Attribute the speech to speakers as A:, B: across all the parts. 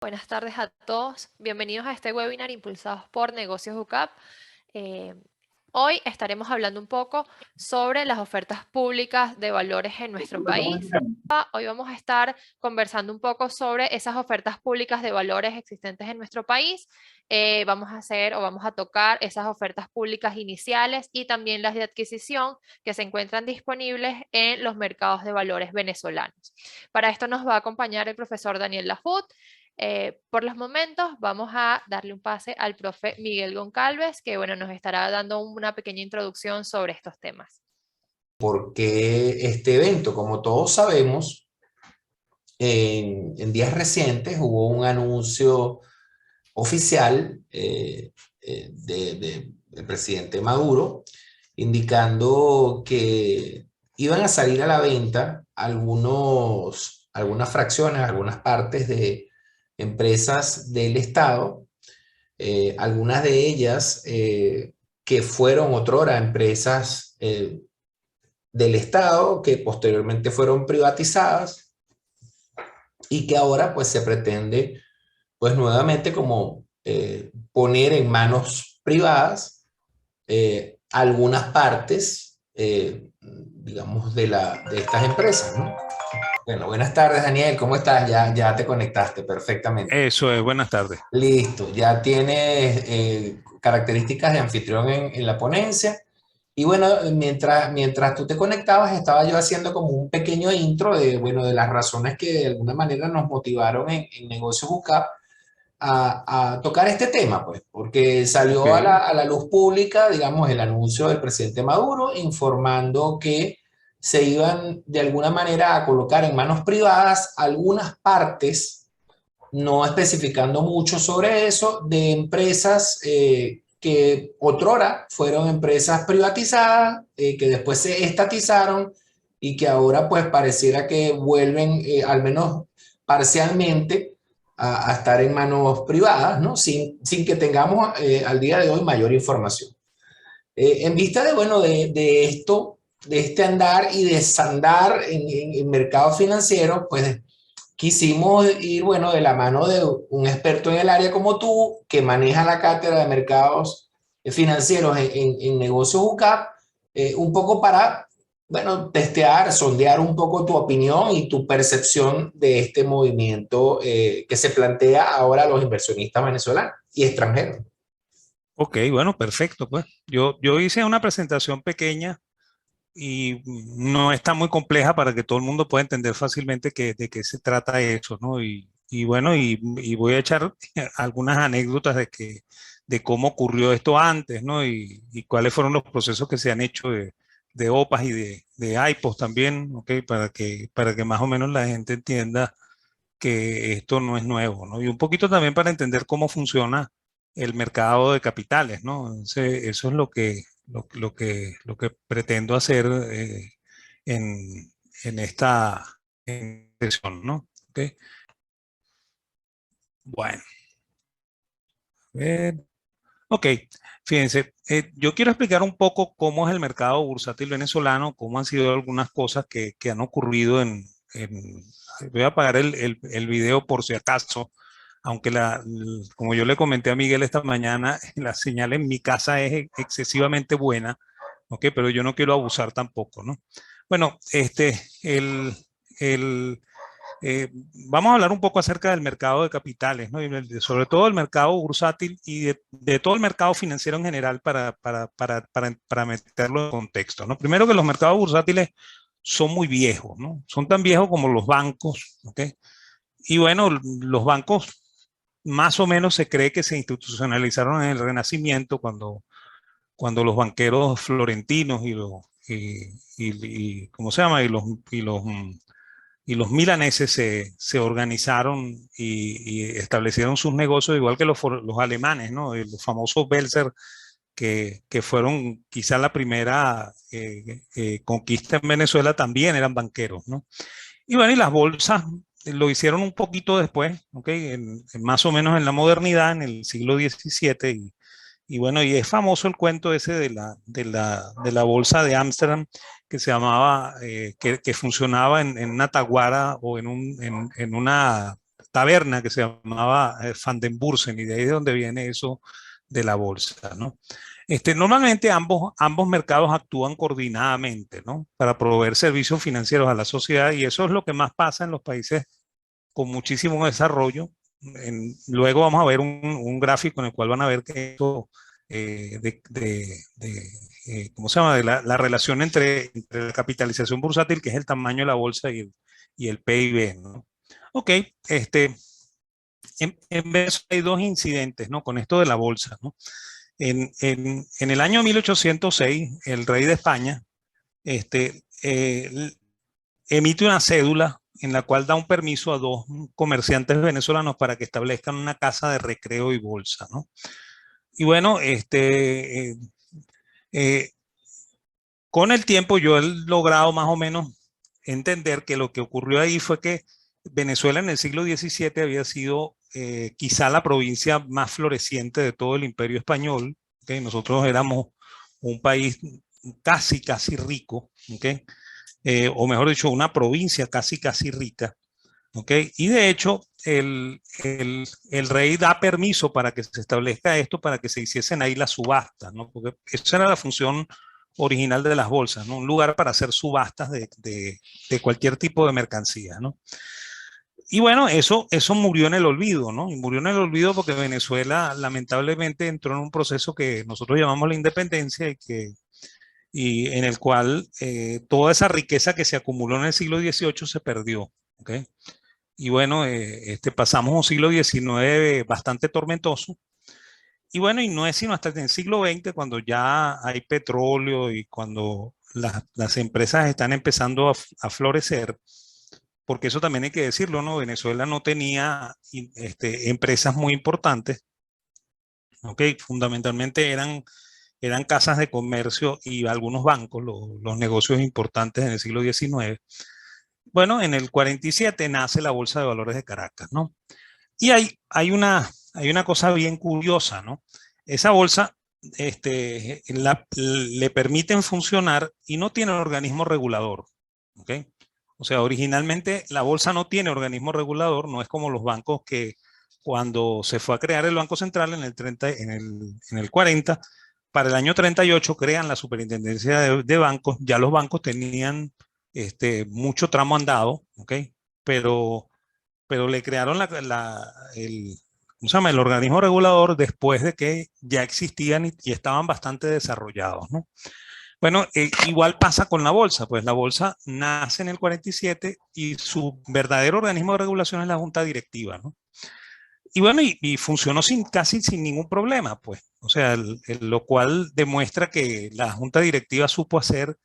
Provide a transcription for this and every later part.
A: Buenas tardes a todos. Bienvenidos a este webinar impulsados por Negocios UCAP. Eh, Hoy estaremos hablando un poco sobre las ofertas públicas de valores en nuestro país. Hoy vamos a estar conversando un poco sobre esas ofertas públicas de valores existentes en nuestro país. Vamos a tocar esas ofertas públicas iniciales y también las de adquisición que se encuentran disponibles en los mercados de valores venezolanos. Para esto nos va a acompañar el profesor Daniel Lafut. Por los momentos vamos a darle un pase al profe Miguel Goncalves, que bueno, nos estará dando una pequeña introducción sobre estos temas.
B: Porque este evento, como todos sabemos, en días recientes hubo un anuncio oficial del presidente Maduro indicando que iban a salir a la venta algunas fracciones, algunas partes de empresas del Estado, algunas de ellas que fueron otrora empresas del Estado, que posteriormente fueron privatizadas y que ahora pues se pretende pues nuevamente como poner en manos privadas algunas partes, digamos, de estas empresas, ¿no? Bueno, buenas tardes, Daniel, ¿cómo estás? Ya te conectaste perfectamente.
C: Eso es, buenas tardes.
B: Listo, ya tienes características de anfitrión en la ponencia. Y bueno, mientras tú te conectabas, estaba yo haciendo como un pequeño intro de, bueno, de las razones que de alguna manera nos motivaron en Negocios UCAP a tocar este tema, pues, porque
C: Ok,
B: salió a la luz pública, digamos, el anuncio del presidente Maduro informando que se iban de alguna manera a colocar en manos privadas algunas partes, no especificando mucho sobre eso, de empresas que otrora fueron empresas privatizadas, que después se estatizaron y que ahora pues pareciera que vuelven al menos parcialmente a estar en manos privadas, ¿no? Sin que tengamos al día de hoy mayor información. En vista de, bueno, de esto, de este andar y desandar en el mercado financiero, pues quisimos ir, bueno, de la mano de un experto en el área como tú, que maneja la cátedra de mercados financieros en Negocios UCAP, un poco para, bueno, testear, sondear un poco tu opinión y tu percepción de este movimiento que se plantea ahora a los inversionistas venezolanos y extranjeros.
C: ok, bueno, perfecto, pues. Yo hice una presentación pequeña y no está muy compleja para que todo el mundo pueda entender fácilmente de qué se trata eso, ¿no? Y voy a echar algunas anécdotas de cómo ocurrió esto antes, ¿no? Y cuáles fueron los procesos que se han hecho de OPAs y de AIPOS también, ¿ok? Para que más o menos la gente entienda que esto no es nuevo, ¿no? Y un poquito también para entender cómo funciona el mercado de capitales, ¿no? Eso es lo que pretendo hacer en, en esta sesión, ¿no? ¿Ok? Bueno, a ver. Ok, fíjense, yo quiero explicar un poco cómo es el mercado bursátil venezolano, cómo han sido algunas cosas que han ocurrido voy a apagar el video por si acaso, aunque como yo le comenté a Miguel esta mañana, la señal en mi casa es excesivamente buena, ok, pero yo no quiero abusar tampoco, ¿no? Bueno, el, vamos a hablar un poco acerca del mercado de capitales, ¿no? Sobre todo el mercado bursátil y de todo el mercado financiero en general para meterlo en contexto, ¿no? Primero que los mercados bursátiles son muy viejos, ¿no? Son tan viejos como los bancos, ¿ok? Y bueno, los bancos más o menos se cree que se institucionalizaron en el Renacimiento cuando los banqueros florentinos ¿cómo se llama? Y los milaneses se organizaron y establecieron sus negocios, igual que los alemanes, ¿no? Los famosos Belser, que fueron quizá la primera conquista en Venezuela, también eran banqueros, ¿no? Y bueno, y las bolsas lo hicieron un poquito después, ¿ok? Más o menos en la modernidad, en el siglo XVII, y bueno, y es famoso el cuento ese de la bolsa de Ámsterdam que se llamaba, que funcionaba en una taguara o en una taberna que se llamaba Van den Bursen, y de ahí es donde viene eso de la bolsa, ¿no? Normalmente ambos mercados actúan coordinadamente, ¿no? Para proveer servicios financieros a la sociedad, y eso es lo que más pasa en los países con muchísimo desarrollo. Luego vamos a ver un gráfico en el cual van a ver que esto ¿cómo se llama? De la relación entre la capitalización bursátil, que es el tamaño de la bolsa, y el PIB, ¿no? Ok, en vez hay dos incidentes, ¿no? Con esto de la bolsa, ¿no? En el año 1806, el rey de España emite una cédula en la cual da un permiso a dos comerciantes venezolanos para que establezcan una casa de recreo y bolsa, ¿no? Y bueno, con el tiempo yo he logrado más o menos entender que lo que ocurrió ahí fue que Venezuela en el siglo XVII había sido quizá la provincia más floreciente de todo el Imperio Español, ¿okay? Nosotros éramos un país casi rico, ¿okay? O mejor dicho, una provincia casi rica, ¿okay? Y de hecho, el rey da permiso para que se establezca esto, para que se hiciesen ahí las subastas, ¿no? Porque esa era la función original de las bolsas, ¿no? Un lugar para hacer subastas de cualquier tipo de mercancía, ¿no? Y bueno, eso murió en el olvido, ¿no? Y murió en el olvido porque Venezuela lamentablemente entró en un proceso que nosotros llamamos la independencia, y en el cual toda esa riqueza que se acumuló en el siglo XVIII se perdió, ¿ok? Y bueno, pasamos un siglo XIX bastante tormentoso. Y bueno, y no es sino hasta el siglo XX cuando ya hay petróleo y cuando las empresas están empezando a florecer, porque eso también hay que decirlo, ¿no? Venezuela no tenía empresas muy importantes, ¿ok? Fundamentalmente eran casas de comercio y algunos bancos, los negocios importantes en el siglo XIX. Bueno, en el 47 nace la Bolsa de Valores de Caracas, ¿no? Y hay una cosa bien curiosa, ¿no? Esa bolsa le permiten funcionar y no tiene organismo regulador, ¿ok? O sea, originalmente la bolsa no tiene organismo regulador, no es como los bancos que cuando se fue a crear el Banco Central en el 40, para el año 38 crean la Superintendencia de Bancos, ya los bancos tenían mucho tramo andado, ¿ok? Pero le crearon ¿cómo se llama? El organismo regulador después de que ya existían y estaban bastante desarrollados, ¿no? Bueno, igual pasa con la bolsa, pues la bolsa nace en el 47 y su verdadero organismo de regulación es la junta directiva, ¿no? Y bueno, y funcionó casi sin ningún problema, pues. O sea, lo cual demuestra que la junta directiva supo hacer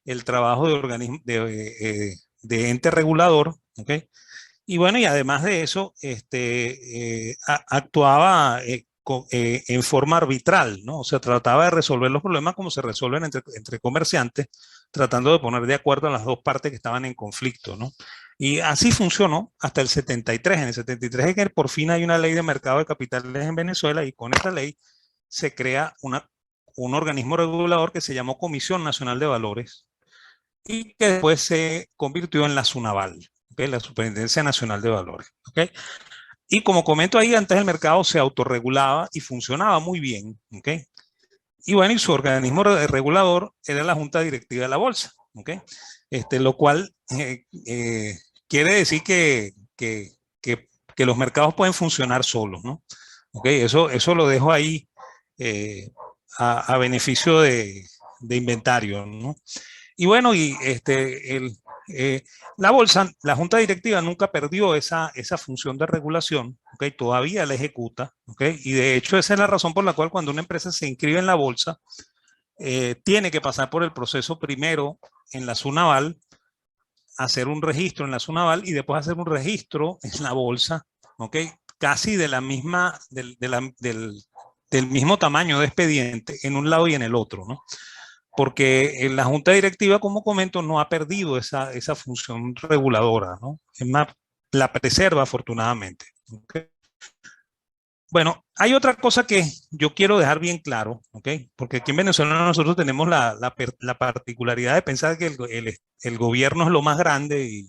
C: el trabajo de organismo, de ente regulador, ¿ok? Y bueno, y además de eso, actuaba en forma arbitral, ¿no? O sea, trataba de resolver los problemas como se resuelven entre comerciantes, tratando de poner de acuerdo a las dos partes que estaban en conflicto, ¿no? Y así funcionó hasta el 73. En el 73 es que por fin hay una ley de mercado de capitales en Venezuela, y con esa ley se crea un organismo regulador que se llamó Comisión Nacional de Valores, y que después se convirtió en la SUNAVAL, ¿okay? La Superintendencia Nacional de Valores, ¿okay? Y como comento ahí, antes el mercado se autorregulaba y funcionaba muy bien, ¿okay? Y bueno, y su organismo regulador era la Junta Directiva de la Bolsa, ¿okay? Lo cual quiere decir que los mercados pueden funcionar solos, ¿no? ¿Okay? Eso lo dejo ahí a beneficio de inventario, ¿no? Y bueno, y la bolsa, la junta directiva nunca perdió esa función de regulación, ¿okay? Todavía la ejecuta, ¿okay? Y de hecho esa es la razón por la cual cuando una empresa se inscribe en la bolsa, tiene que pasar por el proceso primero en la SUNAVAL, hacer un registro en la SUNAVAL y después hacer un registro en la bolsa, ¿okay? Casi de la misma, del mismo tamaño de expediente en un lado y en el otro, ¿no? Porque en la junta directiva, como comento, no ha perdido esa función reguladora, ¿no? Es más, la preserva afortunadamente, ¿okay? Bueno, hay otra cosa que yo quiero dejar bien claro, ¿ok? Porque aquí en Venezuela nosotros tenemos la particularidad de pensar que el gobierno es lo más grande,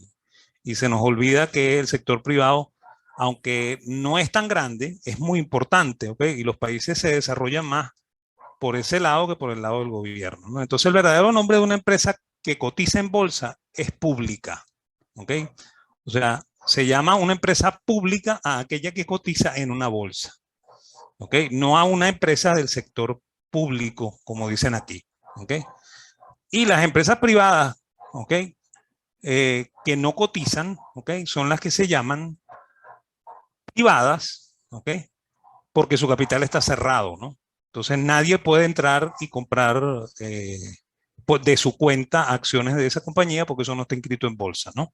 C: y se nos olvida que el sector privado aunque no es tan grande, es muy importante, ¿ok? Y los países se desarrollan más por ese lado que por el lado del gobierno, ¿no? Entonces, el verdadero nombre de una empresa que cotiza en bolsa es pública, ¿ok? O sea, se llama una empresa pública a aquella que cotiza en una bolsa, ¿ok? No a una empresa del sector público, como dicen aquí, ¿ok? Y las empresas privadas, ¿ok? Que no cotizan, ¿ok? Son las que se llaman privadas, ¿ok? Porque su capital está cerrado, ¿no? Entonces nadie puede entrar y comprar de su cuenta acciones de esa compañía porque eso no está inscrito en bolsa, ¿no?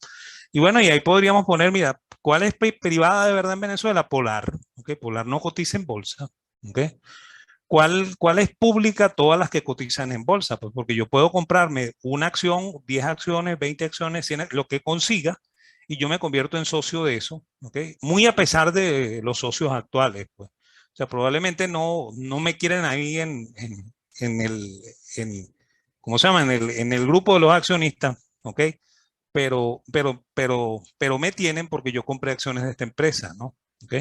C: Y bueno, y ahí podríamos poner, mira, ¿cuál es privada de verdad en Venezuela? Polar, ¿ok? Polar no cotiza en bolsa, ¿ok? ¿Cuál es pública? Todas las que cotizan en bolsa, pues porque yo puedo comprarme una acción, 10 acciones, 20 acciones, 100, lo que consiga, y yo me convierto en socio de eso, ¿ok? Muy a pesar de los socios actuales, pues. O sea, probablemente no me quieren ahí en el, ¿cómo se llama? En el grupo de los accionistas, ¿ok? Pero me tienen porque yo compré acciones de esta empresa, ¿no? ¿Ok?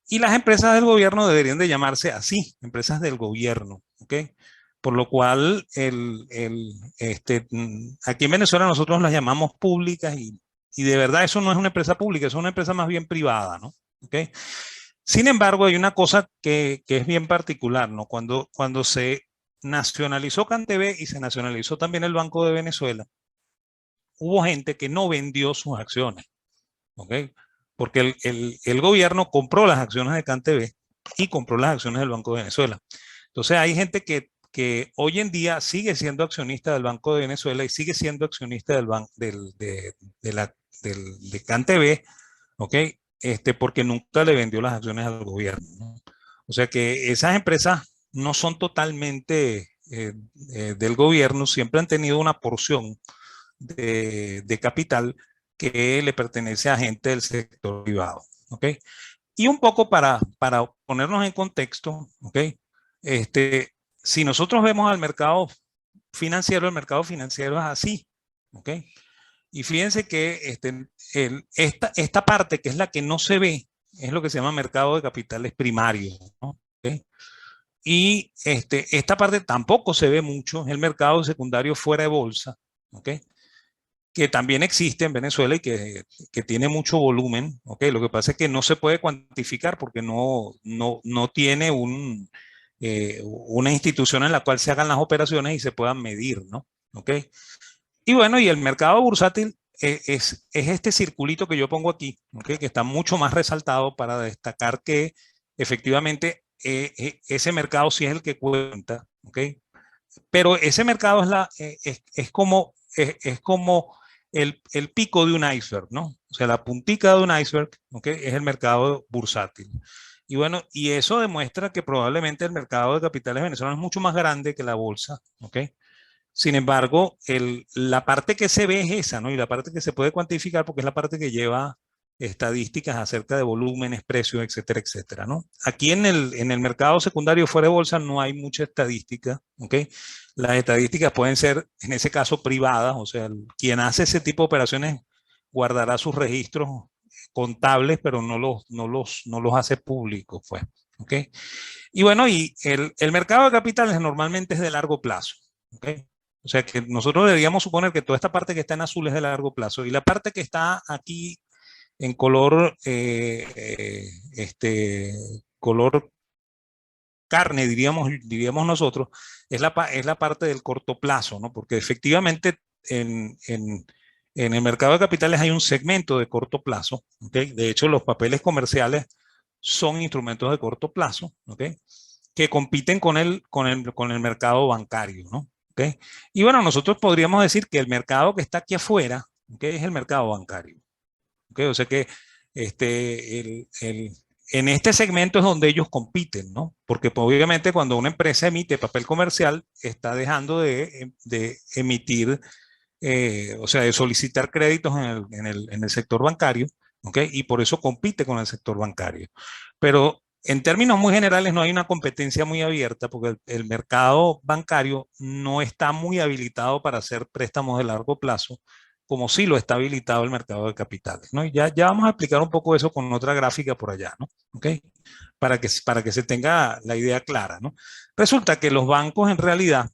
C: Y las empresas del gobierno deberían de llamarse así, empresas del gobierno, ¿ok? Por lo cual, aquí en Venezuela nosotros las llamamos públicas y de verdad eso no es una empresa pública, es una empresa más bien privada, ¿no? ¿Ok? Sin embargo, hay una cosa que es bien particular, ¿no? Cuando se nacionalizó CanTV y se nacionalizó también el Banco de Venezuela, hubo gente que no vendió sus acciones, ¿ok? Porque el gobierno compró las acciones de CanTV y compró las acciones del Banco de Venezuela. Entonces hay gente que hoy en día sigue siendo accionista del Banco de Venezuela y sigue siendo accionista de CanTV, ¿ok? Porque nunca le vendió las acciones al gobierno, ¿no? O sea que esas empresas no son totalmente del gobierno, siempre han tenido una porción de capital que le pertenece a gente del sector privado, ¿ok? Y un poco para ponernos en contexto, ¿ok? Si nosotros vemos al mercado financiero, el mercado financiero es así, ¿ok? Y fíjense que esta parte, que es la que no se ve, es lo que se llama mercado de capitales primarios, ¿no? ¿Okay? Y esta parte tampoco se ve mucho, es el mercado secundario fuera de bolsa, ¿ok? Que también existe en Venezuela y que tiene mucho volumen, ¿ok? Lo que pasa es que no se puede cuantificar porque no tiene una institución en la cual se hagan las operaciones y se puedan medir, ¿no? ¿Ok? Y bueno, y el mercado bursátil es este circulito que yo pongo aquí, ¿ok? Que está mucho más resaltado para destacar que efectivamente ese mercado sí es el que cuenta, ¿ok? Pero ese mercado es como el pico de un iceberg, ¿no? O sea, la puntica de un iceberg, ¿ok? Es el mercado bursátil. Y bueno, y eso demuestra que probablemente el mercado de capitales venezolanos es mucho más grande que la bolsa, ¿ok? Sin embargo, la parte que se ve es esa, ¿no? Y la parte que se puede cuantificar porque es la parte que lleva estadísticas acerca de volúmenes, precios, etcétera, etcétera, ¿no? Aquí en el mercado secundario fuera de bolsa no hay mucha estadística, ¿ok? Las estadísticas pueden ser, en ese caso, privadas, o sea, quien hace ese tipo de operaciones guardará sus registros contables, pero no los hace públicos, pues, ¿ok? Y bueno, y el mercado de capitales normalmente es de largo plazo, ¿ok? O sea que nosotros deberíamos suponer que toda esta parte que está en azul es de largo plazo y la parte que está aquí en color, color carne, diríamos nosotros, es la parte del corto plazo, ¿no? Porque efectivamente en el mercado de capitales hay un segmento de corto plazo, ¿ok? De hecho, los papeles comerciales son instrumentos de corto plazo, ¿ok? Que compiten con el mercado bancario, ¿no? ¿Okay? Y bueno, nosotros podríamos decir que el mercado que está aquí afuera, ¿okay? Es el mercado bancario. ¿Okay? O sea que en este segmento es donde ellos compiten, ¿no? Porque pues, obviamente cuando una empresa emite papel comercial, está dejando de emitir, o sea, de solicitar créditos en el sector bancario, ¿ok? Y por eso compite con el sector bancario. Pero en términos muy generales no hay una competencia muy abierta porque el mercado bancario no está muy habilitado para hacer préstamos de largo plazo como sí lo está habilitado el mercado de capitales, ¿no? Y ya vamos a explicar un poco eso con otra gráfica por allá, ¿no? ¿Ok? Para que se tenga la idea clara, ¿no? Resulta que los bancos en realidad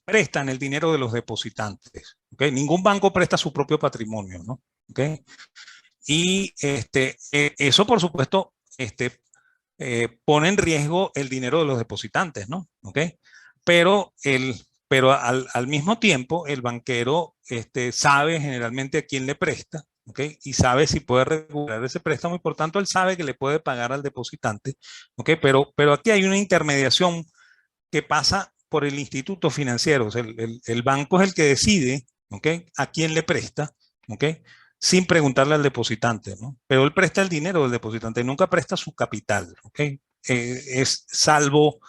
C: prestan el dinero de los depositantes, ¿ok? Ningún banco presta su propio patrimonio, ¿no? ¿Ok? Y eso, por supuesto, pone en riesgo el dinero de los depositantes, ¿no? ¿Ok? Pero, al mismo tiempo, el banquero sabe generalmente a quién le presta, ¿ok? Y sabe si puede regular ese préstamo y por tanto él sabe que le puede pagar al depositante, ¿ok? Pero aquí hay una intermediación que pasa por el instituto financiero. O sea, el banco es el que decide, ¿ok? A quién le presta, ¿ok? Sin preguntarle al depositante, ¿no? Pero él presta el dinero del depositante, nunca presta su capital, ¿ok? Es salvo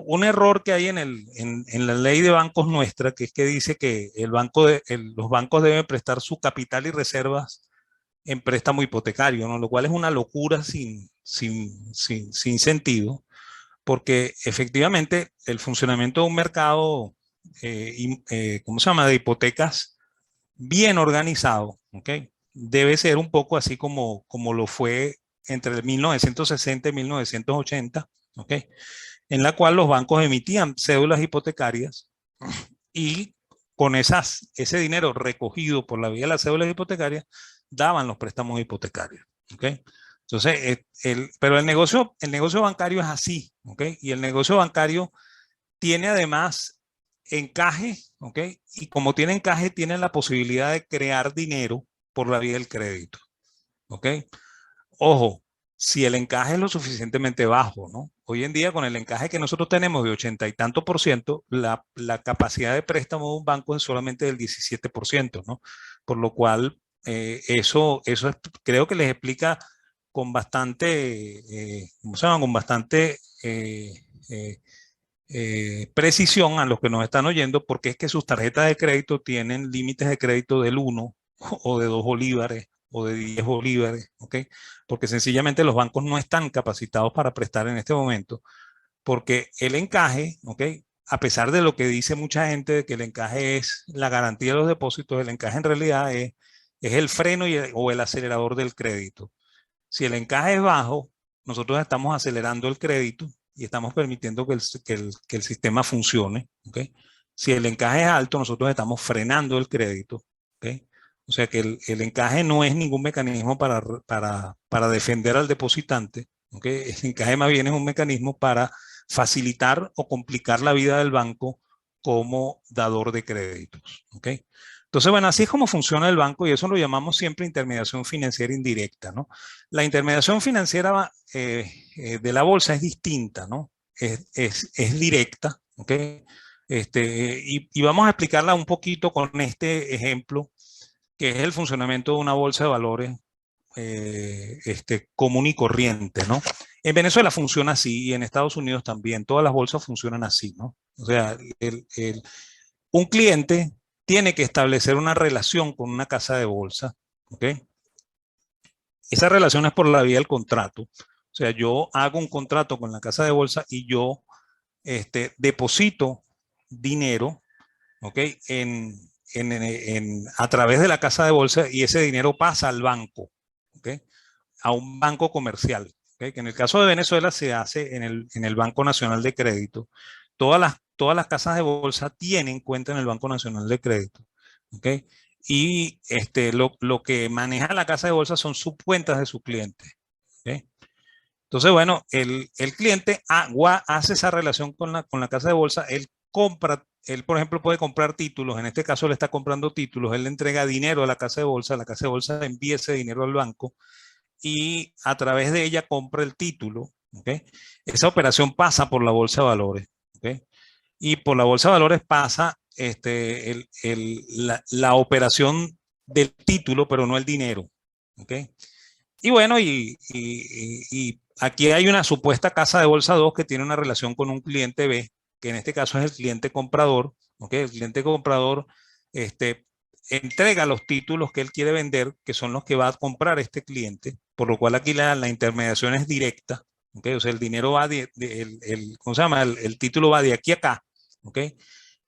C: un error que hay en la ley de bancos nuestra, que es que dice que los bancos deben prestar su capital y reservas en préstamo hipotecario, ¿no? Lo cual es una locura sin sentido, porque efectivamente el funcionamiento de un mercado, ¿cómo se llama?, de hipotecas bien organizado, ¿ok? Debe ser un poco así como lo fue entre el 1960 y 1980, ¿ok? En la cual los bancos emitían cédulas hipotecarias y con ese dinero recogido por la vía de las cédulas hipotecarias daban los préstamos hipotecarios, ¿ok? Entonces, pero el negocio bancario es así, ¿ok? Y el negocio bancario tiene además encaje, ¿ok? Y como tiene encaje, tiene la posibilidad de crear dinero por la vía del crédito, ¿ok? Ojo, si el encaje es lo suficientemente bajo, ¿no? Hoy en día, con el encaje que nosotros tenemos de 80 y tanto por ciento, la capacidad de préstamo de un banco es solamente del 17%, ¿no? Por lo cual, creo que les explica con bastante, ¿cómo se llama? Con bastante precisión a los que nos están oyendo, porque es que sus tarjetas de crédito tienen límites de crédito del 1 o de 2 bolívares o de 10 bolívares, ¿ok? Porque sencillamente los bancos no están capacitados para prestar en este momento, porque el encaje, ¿ok? A pesar de lo que dice mucha gente de que el encaje es la garantía de los depósitos, el encaje en realidad es el freno o el acelerador del crédito. Si el encaje es bajo, nosotros estamos acelerando el crédito y estamos permitiendo que el sistema funcione, ¿ok? Si el encaje es alto, nosotros estamos frenando el crédito, ¿ok? O sea que el encaje no es ningún mecanismo para defender al depositante, ¿ok? El encaje más bien es un mecanismo para facilitar o complicar la vida del banco como dador de créditos, ¿ok? Entonces, bueno, así es como funciona el banco y eso lo llamamos siempre intermediación financiera indirecta, ¿no? La intermediación financiera de la bolsa es distinta, ¿no? Es directa, ¿ok? Y vamos a explicarla un poquito con este ejemplo, que es el funcionamiento de una bolsa de valores común y corriente, ¿no? En Venezuela funciona así y en Estados Unidos también. Todas las bolsas funcionan así, ¿no? O sea, un cliente tiene que establecer una relación con una casa de bolsa, ¿ok? Esa relación es por la vía del contrato. O sea, yo hago un contrato con la casa de bolsa y yo deposito dinero, ¿ok? A través de la casa de bolsa y ese dinero pasa al banco, ¿ok? A un banco comercial, ¿ok? Que en el caso de Venezuela se hace en el Banco Nacional de Crédito. Todas las casas de bolsa tienen cuenta en el Banco Nacional de Crédito, ¿ok? Y lo que maneja la casa de bolsa son subcuentas de sus clientes, ¿ok? Entonces, bueno, el cliente hace esa relación con la casa de bolsa, él compra, él por ejemplo puede comprar títulos, en este caso le está comprando títulos, él le entrega dinero a la casa de bolsa envía ese dinero al banco y a través de ella compra el título, ¿ok? Esa operación pasa por la bolsa de valores, ¿ok? Y por la bolsa de valores pasa la operación del título, pero no el dinero, ¿ok? Y bueno, y aquí hay una supuesta casa de bolsa 2 que tiene una relación con un cliente B, que en este caso es el cliente comprador, ¿ok? El cliente comprador entrega los títulos que él quiere vender, que son los que va a comprar este cliente, por lo cual aquí la intermediación es directa, ¿ok? O sea, el dinero va ¿cómo se llama? El título va de aquí a acá, ¿ok?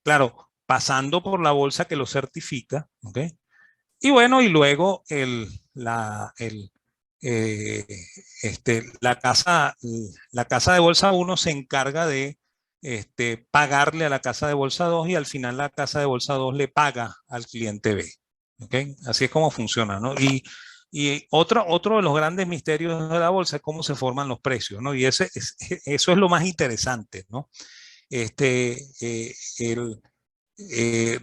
C: Claro, pasando por la bolsa que lo certifica, ¿ok? Y bueno, y luego la casa de bolsa 1 se encarga de pagarle a la casa de bolsa 2 y al final la casa de bolsa 2 le paga al cliente B. ¿Ok? Así es como funciona, ¿no? Y otro de los grandes misterios de la bolsa es cómo se forman los precios, ¿no? Y eso es lo más interesante, ¿no?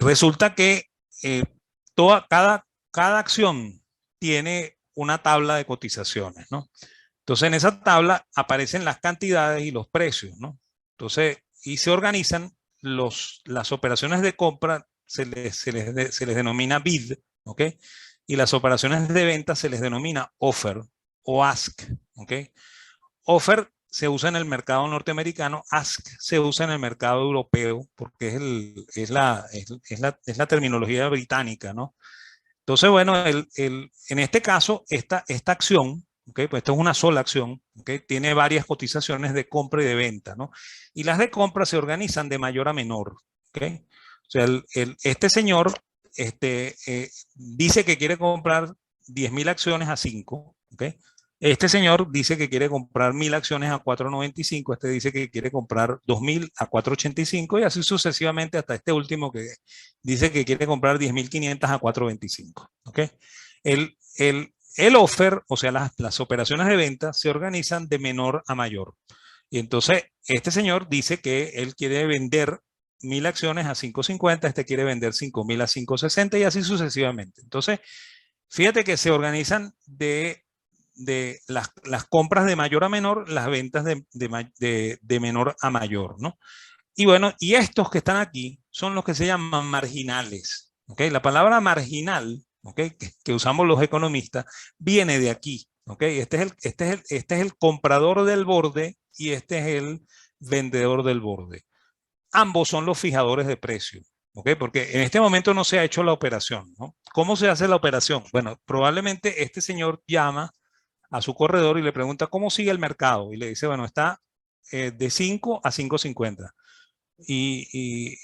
C: Resulta que cada acción tiene una tabla de cotizaciones, ¿no? Entonces, en esa tabla aparecen las cantidades y los precios, ¿no? Entonces, y se organizan las operaciones de compra, se les denomina bid, ¿ok? Y las operaciones de venta se les denomina offer o ask, ¿ok? Offer se usa en el mercado norteamericano, ask se usa en el mercado europeo, porque es la terminología británica, ¿no? Entonces, bueno, en este caso, esta acción, ¿okay? Pues esto es una sola acción, ¿okay? Tiene varias cotizaciones de compra y de venta, ¿no? Y las de compra se organizan de mayor a menor, ¿okay? O sea, este señor dice que quiere comprar 10.000 acciones a 5, ¿okay? Este señor dice que quiere comprar 1.000 acciones a 4.95, este dice que quiere comprar 2.000 a 4.85 y así sucesivamente hasta este último que dice que quiere comprar 10.500 a 4.25. ¿Okay? El offer, o sea, las operaciones de venta se organizan de menor a mayor. Y entonces este señor dice que él quiere vender 1.000 acciones a 5.50, este quiere vender 5.000 a 5.60 y así sucesivamente. Entonces, fíjate que se organizan de las compras de mayor a menor, las ventas de menor a mayor, ¿no? Y bueno, y estos que están aquí son los que se llaman marginales, ¿ok? La palabra marginal, ¿ok? Que usamos los economistas, viene de aquí, ¿ok? Este es el comprador del borde y este es el vendedor del borde. Ambos son los fijadores de precio, ¿ok? Porque en este momento no se ha hecho la operación, ¿no? ¿Cómo se hace la operación? Bueno, probablemente este señor llama a su corredor y le pregunta cómo sigue el mercado y le dice, bueno, está de 5 a 5.50 y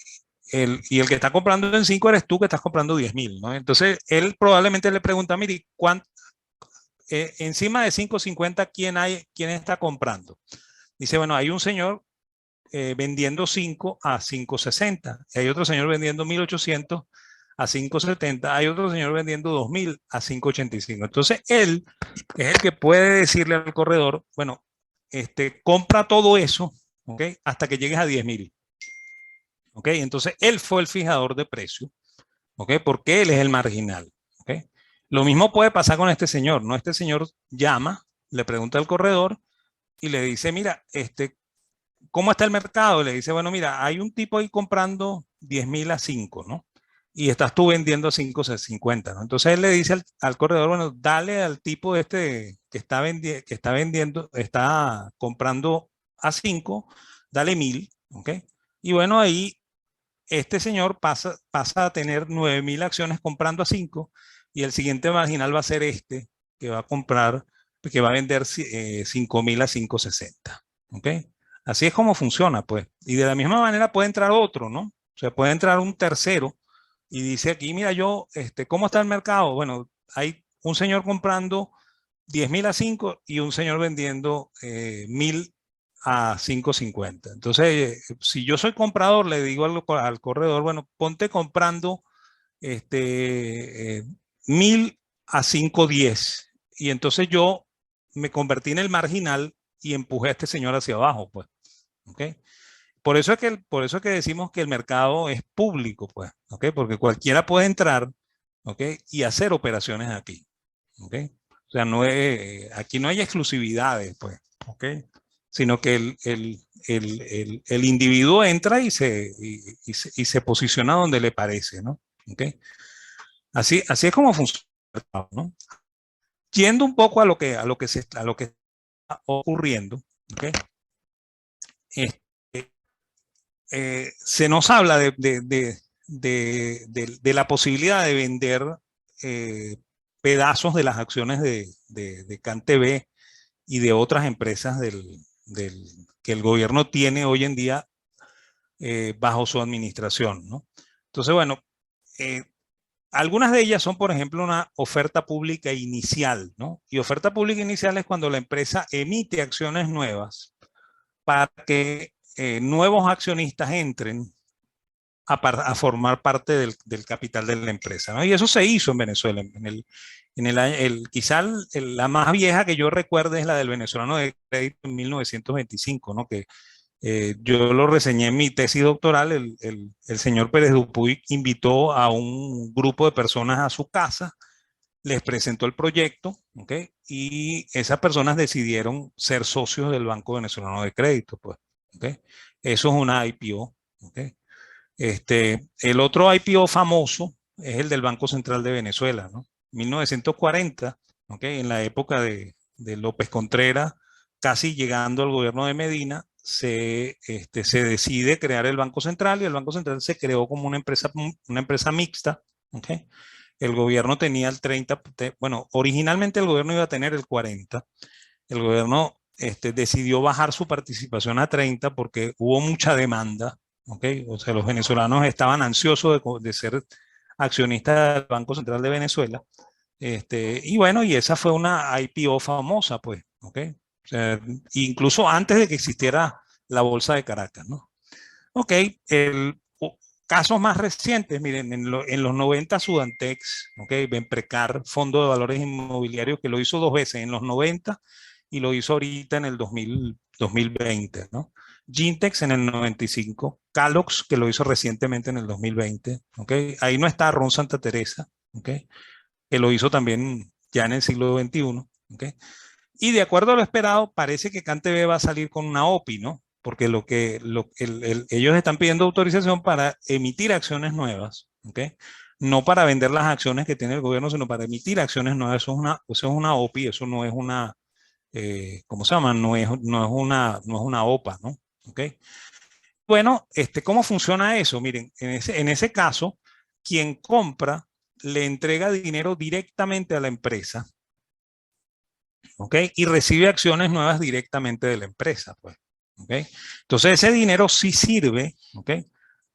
C: el que está comprando en 5 eres tú que estás comprando 10.000, ¿no? Entonces él probablemente le pregunta, mire, encima de 5.50 ¿quién está comprando? Dice, bueno, hay un señor vendiendo 5 a 5.60, hay otro señor vendiendo 1.800 a 5.70, hay otro señor vendiendo 2.000 a 5.85. Entonces él es el que puede decirle al corredor, bueno, compra todo eso, ¿ok? Hasta que llegues a 10.000. ¿Ok? Entonces él fue el fijador de precio, ¿ok? Porque él es el marginal, ¿ok? Lo mismo puede pasar con este señor, ¿no? Este señor llama, le pregunta al corredor y le dice, mira, ¿cómo está el mercado? Le dice, bueno, mira, hay un tipo ahí comprando 10.000 a 5, ¿no? Y estás tú vendiendo a 5.50, ¿no? Entonces él le dice al corredor, bueno, dale al tipo que está comprando a 5, dale 1.000, ¿ok? Y bueno, ahí este señor pasa a tener 9.000 acciones comprando a 5 y el siguiente marginal va a ser que va a comprar, que va a vender 5.000 a 5.60. ¿Ok? Así es como funciona, pues. Y de la misma manera puede entrar otro, ¿no? O sea, puede entrar un tercero y dice aquí, mira, ¿cómo está el mercado? Bueno, hay un señor comprando 10.000 a 5 y un señor vendiendo 1.000 a 5.50. Entonces, si yo soy comprador, le digo al corredor, bueno, ponte comprando 1.000 a 5.10. Y entonces yo me convertí en el marginal y empujé a este señor hacia abajo, pues. ¿Ok? Por eso es que decimos que el mercado es público, pues. ¿Ok? Porque cualquiera puede entrar, ¿ok? Y hacer operaciones aquí. ¿Ok? O sea, aquí no hay exclusividades, pues. ¿Ok? Sino que el individuo entra y se posiciona donde le parece, ¿no? ¿Ok? Así es como funciona, ¿no? Yendo un poco a lo que está ocurriendo, ¿ok? Se nos habla de la posibilidad de vender pedazos de las acciones de CanTV y de otras empresas que el gobierno tiene hoy en día bajo su administración, ¿no? Entonces, bueno, algunas de ellas son, por ejemplo, una oferta pública inicial, ¿no? Y oferta pública inicial es cuando la empresa emite acciones nuevas para que nuevos accionistas entren a formar parte del capital de la empresa, ¿no? Y eso se hizo en Venezuela. Quizá la más vieja que yo recuerdo es la del venezolano de crédito en 1925, ¿no? Que yo lo reseñé en mi tesis doctoral. El señor Pérez Dupuy invitó a un grupo de personas a su casa, les presentó el proyecto, ¿ok? Y esas personas decidieron ser socios del Banco Venezolano de Crédito, pues, ¿ok? Eso es una IPO, ¿ok? El otro IPO famoso es el del Banco Central de Venezuela, ¿no? 1940, ¿ok? En la época de López Contreras, casi llegando al gobierno de Medina, se decide crear el Banco Central, y el Banco Central se creó como una empresa mixta, ¿ok? El gobierno tenía el 30, bueno, originalmente el gobierno iba a tener el 40. El gobierno decidió bajar su participación a 30 porque hubo mucha demanda, ¿ok? O sea, los venezolanos estaban ansiosos de ser accionistas del Banco Central de Venezuela. Y bueno, y esa fue una IPO famosa, pues, ¿ok? O sea, incluso antes de que existiera la Bolsa de Caracas, ¿no? Ok, casos más recientes, miren, en los 90 Sudantex, ok, Benprecar, Fondo de Valores Inmobiliarios, que lo hizo 2 veces, en los 90 y lo hizo ahorita en el 2020, ¿no? Gintex en el 95, Calox, que lo hizo recientemente en el 2020, ok. Ahí no está Ron Santa Teresa, ok, que lo hizo también ya en el siglo XXI, ok. Y de acuerdo a lo esperado, parece que CanTV va a salir con una OPI, ¿no? Porque ellos están pidiendo autorización para emitir acciones nuevas, ¿ok? No para vender las acciones que tiene el gobierno, sino para emitir acciones nuevas. Eso es una OPI, eso no es una, ¿cómo se llama? No es una OPA, ¿no? ¿Ok? Bueno, ¿cómo funciona eso? Miren, en ese caso, quien compra le entrega dinero directamente a la empresa, ¿ok? Y recibe acciones nuevas directamente de la empresa, pues, ¿ok? Entonces ese dinero sí sirve, ¿ok?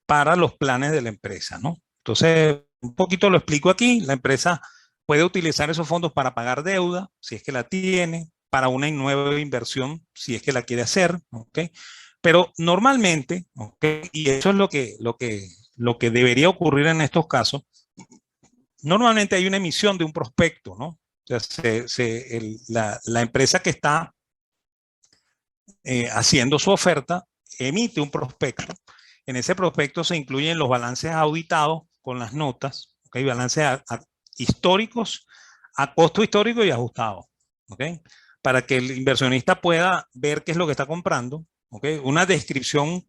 C: Para los planes de la empresa, ¿no? Entonces, un poquito lo explico aquí. La empresa puede utilizar esos fondos para pagar deuda, si es que la tiene, para una nueva inversión, si es que la quiere hacer, ¿ok? Pero normalmente, ¿ok? Y eso es lo que debería ocurrir en estos casos, normalmente hay una emisión de un prospecto, ¿no? O sea, la empresa que está haciendo su oferta emite un prospecto. En ese prospecto se incluyen los balances auditados con las notas, ¿okay? Balances históricos, a costo histórico y ajustado, ¿okay? Para que el inversionista pueda ver qué es lo que está comprando, ¿okay? Una descripción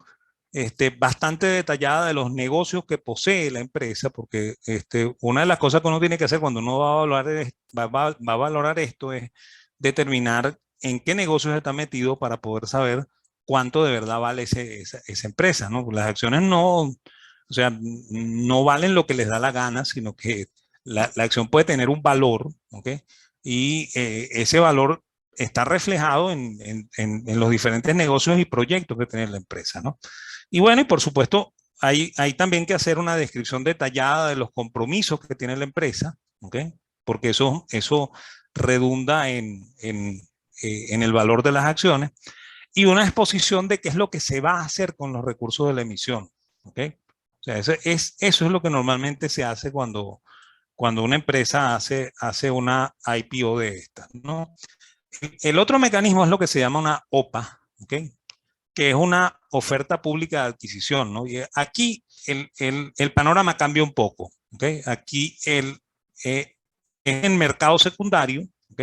C: bastante detallada de los negocios que posee la empresa, porque una de las cosas que uno tiene que hacer cuando uno va a valorar esto es determinar en qué negocios está metido para poder saber cuánto de verdad vale esa empresa, ¿no? Las acciones no, o sea, no valen lo que les da la gana, sino que la acción puede tener un valor, ¿ok? Y ese valor está reflejado en los diferentes negocios y proyectos que tiene la empresa, ¿no? Y bueno, y por supuesto, hay también que hacer una descripción detallada de los compromisos que tiene la empresa, ¿ok? Porque eso redunda en el valor de las acciones, y una exposición de qué es lo que se va a hacer con los recursos de la emisión, ¿ok? O sea, eso es lo que normalmente se hace cuando una empresa hace una IPO de estas, ¿no? El otro mecanismo es lo que se llama una OPA, ¿ok? Que es una oferta pública de adquisición, ¿no? Y aquí el panorama cambia un poco, ¿ok? Aquí en el mercado secundario, ¿ok?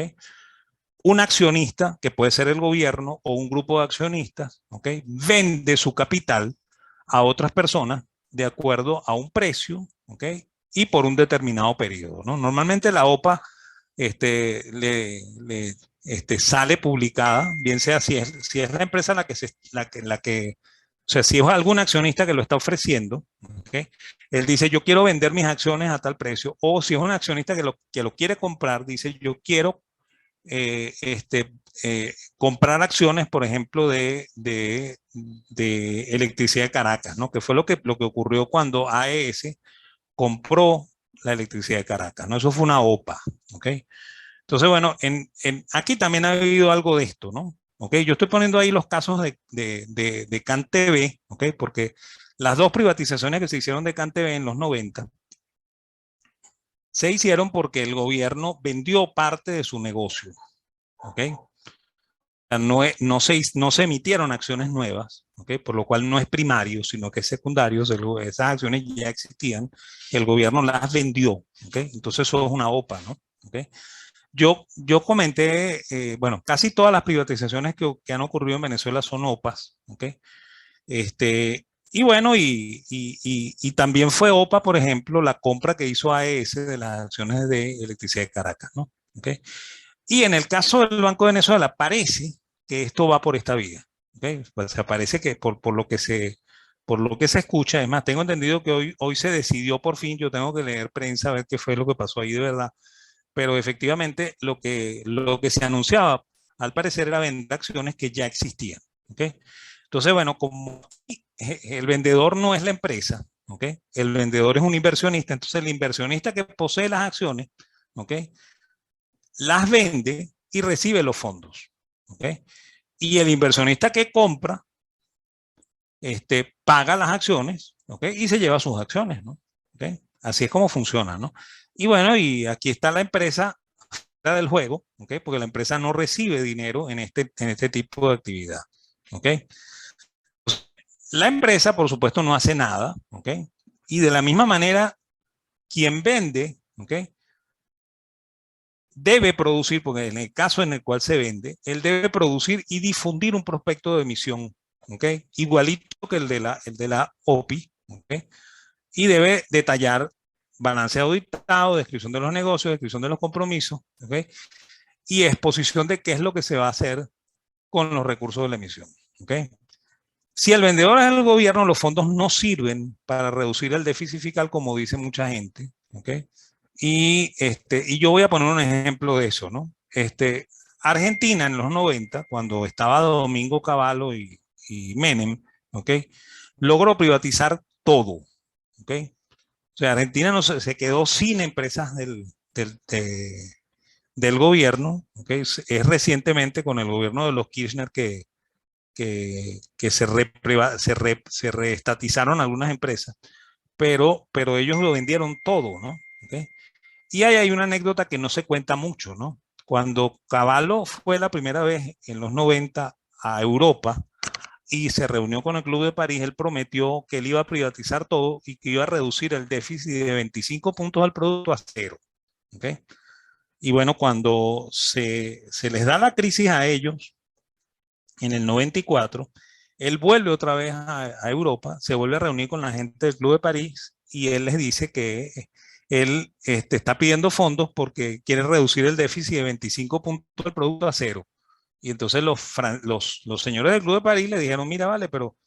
C: Un accionista, que puede ser el gobierno o un grupo de accionistas, ¿ok? Vende su capital a otras personas de acuerdo a un precio, ¿ok? Y por un determinado periodo, ¿no? Normalmente la OPA sale publicada, bien sea si es la empresa o sea, si es algún accionista que lo está ofreciendo, ¿okay? Él dice, yo quiero vender mis acciones a tal precio, o si es un accionista que lo quiere comprar, dice, yo quiero comprar acciones, por ejemplo, de Electricidad de Caracas, ¿no? Que fue lo que ocurrió cuando AES compró la Electricidad de Caracas, ¿no? Eso fue una OPA, ¿ok? Entonces, bueno, aquí también ha habido algo de esto, ¿no? ¿Ok? Yo estoy poniendo ahí los casos de CanTV, ¿ok? Porque las dos privatizaciones que se hicieron de CanTV en los 90 se hicieron porque el gobierno vendió parte de su negocio, ¿ok? No se emitieron acciones nuevas, ¿okay? Por lo cual no es primario, sino que es secundario. Esas acciones ya existían, el gobierno las vendió, ¿okay? Entonces eso es una OPA, ¿no? ¿Okay? Yo comenté, bueno, casi todas las privatizaciones que han ocurrido en Venezuela son OPAs, ¿okay? Y bueno, y también fue OPA, por ejemplo, la compra que hizo AES de las acciones de Electricidad de Caracas, ¿no? ¿Okay? Y en el caso del Banco de Venezuela parece que esto va por esta vía, ¿okay? Pues parece que por lo que se escucha, es más, tengo entendido que hoy se decidió por fin, yo tengo que leer prensa a ver qué fue lo que pasó ahí de verdad, pero efectivamente lo que se anunciaba al parecer era vender acciones que ya existían, ¿okay? Entonces, bueno, como el vendedor no es la empresa, ¿okay? El vendedor es un inversionista, entonces el inversionista que posee las acciones, ¿okay? Las vende y recibe los fondos, ¿okay? Y el inversionista que compra, paga las acciones, ¿okay? Y se lleva sus acciones, ¿no? ¿Okay? Así es como funciona, ¿no? Y bueno, y aquí está la empresa del juego, ¿okay? Porque la empresa no recibe dinero en este tipo de actividad, ¿okay? La empresa, por supuesto, no hace nada, ¿okay? Y de la misma manera, quien vende, ¿okay? Debe producir, porque en el caso en el cual se vende, él debe producir y difundir un prospecto de emisión, ¿okay? Igualito que el de la OPI, ¿okay? Y debe detallar balance auditado, descripción de los negocios, descripción de los compromisos, ¿okay? Y exposición de qué es lo que se va a hacer con los recursos de la emisión, ¿okay? Si el vendedor es el gobierno, los fondos no sirven para reducir el déficit fiscal, como dice mucha gente, ¿okay? Y yo voy a poner un ejemplo de eso, ¿no? Argentina en los 90, cuando estaba Domingo Cavallo y Menem, ¿ok? Logró privatizar todo, ¿ok? O sea, Argentina no se quedó sin empresas del gobierno, ¿ok? Es recientemente con el gobierno de los Kirchner que se reestatizaron algunas empresas, pero ellos lo vendieron todo, ¿no? ¿Okay? Y ahí hay una anécdota que no se cuenta mucho, ¿no? Cuando Cavallo fue la primera vez en los 90 a Europa y se reunió con el Club de París, él prometió que él iba a privatizar todo y que iba a reducir el déficit de 25 puntos al producto a cero. ¿Okay? Y bueno, cuando se les da la crisis a ellos en el 94, él vuelve otra vez a Europa, se vuelve a reunir con la gente del Club de París y él les dice que él está pidiendo fondos porque quiere reducir el déficit de 25 puntos del producto a cero. Y entonces los señores del Club de París le dijeron, mira, vale, pero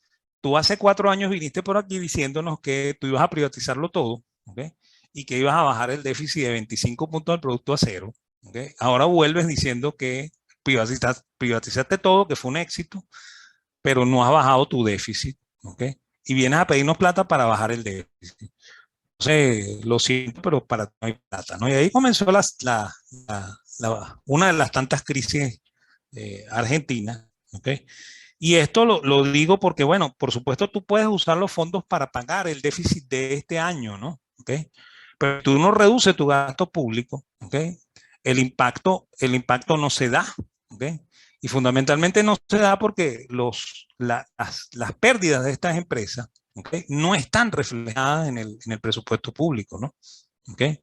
C: tú hace 4 años viniste por aquí diciéndonos que tú ibas a privatizarlo todo, ¿okay? Y que ibas a bajar el déficit de 25 puntos del producto a cero. ¿Okay? Ahora vuelves diciendo que privatizaste todo, que fue un éxito, pero no has bajado tu déficit, ¿ok? Y vienes a pedirnos plata para bajar el déficit. Entonces, lo siento, pero para no hay plata, ¿no? Y ahí comenzó una de las tantas crisis argentinas, ¿ok? Y esto lo digo porque, bueno, por supuesto tú puedes usar los fondos para pagar el déficit de este año, ¿no? ¿Ok? Pero tú no reduces tu gasto público, ¿ok? El impacto no se da, ¿ok? Y fundamentalmente no se da porque las pérdidas de estas empresas, ¿okay? No están reflejadas en el presupuesto público, ¿no? ¿Okay?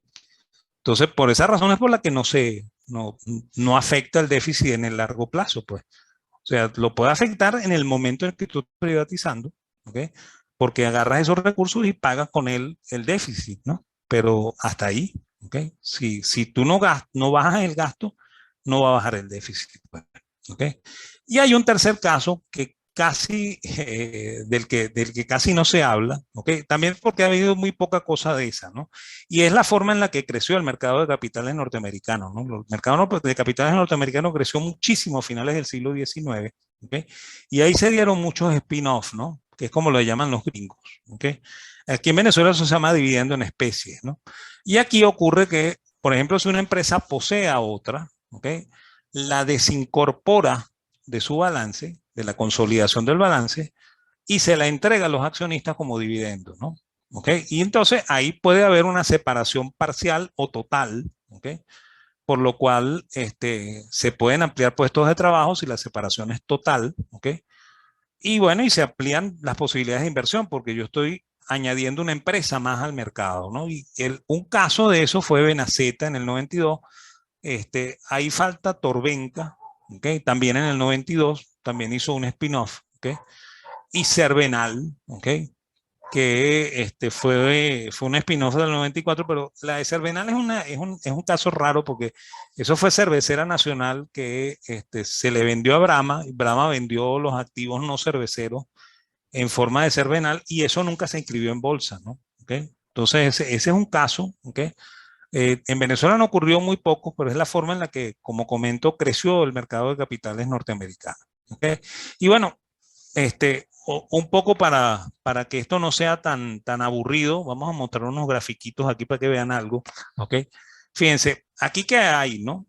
C: Entonces, por esa razón es por la que no afecta el déficit en el largo plazo, pues. O sea, lo puede afectar en el momento en que tú estás privatizando, ¿okay? Porque agarras esos recursos y pagas con él el déficit, ¿no? Pero hasta ahí, ¿okay? Si tú no bajas el gasto, no va a bajar el déficit, pues, ¿okay? Y hay un tercer caso que casi, del que casi no se habla, ¿ok? También porque ha habido muy poca cosa de esa, ¿no? Y es la forma en la que creció el mercado de capitales norteamericano, ¿no? El mercado de capitales norteamericanos creció muchísimo a finales del siglo XIX, ¿ok? Y ahí se dieron muchos spin-off, ¿no? Que es como lo llaman los gringos, ¿ok? Aquí en Venezuela eso se llama dividendo en especies, ¿no? Y aquí ocurre que, por ejemplo, si una empresa posee a otra, ¿ok? La desincorpora de su balance, de la consolidación del balance, y se la entrega a los accionistas como dividendo, ¿no? ¿Ok? Y entonces ahí puede haber una separación parcial o total, ¿ok? Por lo cual se pueden ampliar puestos de trabajo si la separación es total, ¿ok? Y bueno, y se amplían las posibilidades de inversión porque yo estoy añadiendo una empresa más al mercado, ¿no? Y un caso de eso fue Benaceta en el 92. Ahí falta Torbenca, ¿okay? También en el 92, también hizo un spin-off, ¿okay? Y Cervenal, ¿okay? Que fue un spin-off del 94, pero la de Cervenal es un caso raro porque eso fue Cervecera Nacional que se le vendió a Brahma, y Brahma vendió los activos no cerveceros en forma de Cervenal y eso nunca se inscribió en bolsa, ¿no? ¿Okay? Entonces ese es un caso, ¿okay? En Venezuela no ocurrió muy poco, pero es la forma en la que, como comento, creció el mercado de capitales norteamericano. ¿Okay? Y bueno, un poco para que esto no sea tan aburrido, vamos a mostrar unos grafiquitos aquí para que vean algo. ¿Okay? Fíjense, aquí que hay, ¿no?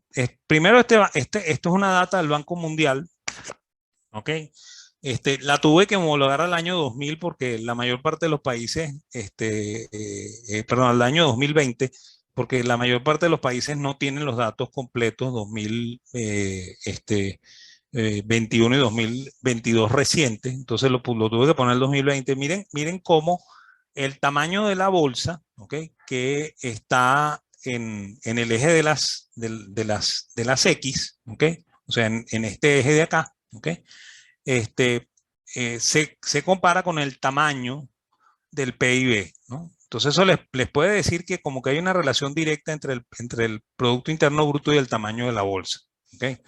C: Primero, esto es una data del Banco Mundial. ¿Ok? La tuve que homologar al año 2000 porque la mayor parte de los países, perdón, al año 2020, porque la mayor parte de los países no tienen los datos completos 2021 y 2022 recientes, entonces lo tuve que poner el 2020. Miren cómo el tamaño de la bolsa, ¿ok? Que está en el eje de las X, ¿ok? O sea, en este eje de acá, ¿ok? Se compara con el tamaño del PIB, ¿no? Entonces eso les puede decir que como que hay una relación directa entre el Producto Interno Bruto y el tamaño de la bolsa, ¿okay?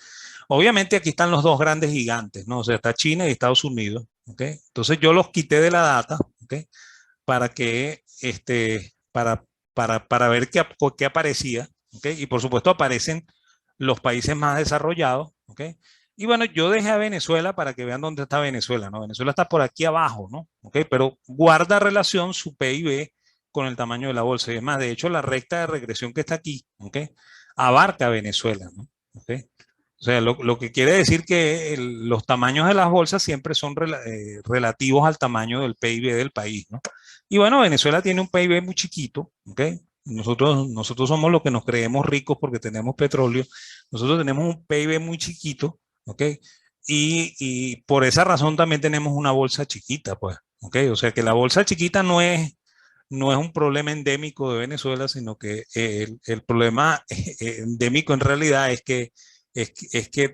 C: Obviamente aquí están los dos grandes gigantes, ¿no? O sea, está China y Estados Unidos, ¿okay? Entonces yo los quité de la data, ¿okay? Para que, para ver qué aparecía, ¿okay? Y por supuesto aparecen los países más desarrollados, ¿okay? Y bueno, yo dejé a Venezuela para que vean dónde está Venezuela, ¿no? Venezuela está por aquí abajo, ¿no? ¿Okay? Pero guarda relación su PIB con el tamaño de la bolsa. Y es más, de hecho, la recta de regresión que está aquí, ¿okay? Abarca Venezuela, ¿no? ¿Okay? O sea, lo que quiere decir que los tamaños de las bolsas siempre son relativos al tamaño del PIB del país, ¿no? Y bueno, Venezuela tiene un PIB muy chiquito, ¿ok? Nosotros somos los que nos creemos ricos porque tenemos petróleo. Nosotros tenemos un PIB muy chiquito, ¿ok? Y por esa razón también tenemos una bolsa chiquita, pues, ¿ok? O sea que la bolsa chiquita no es un problema endémico de Venezuela, sino que el problema endémico en realidad es que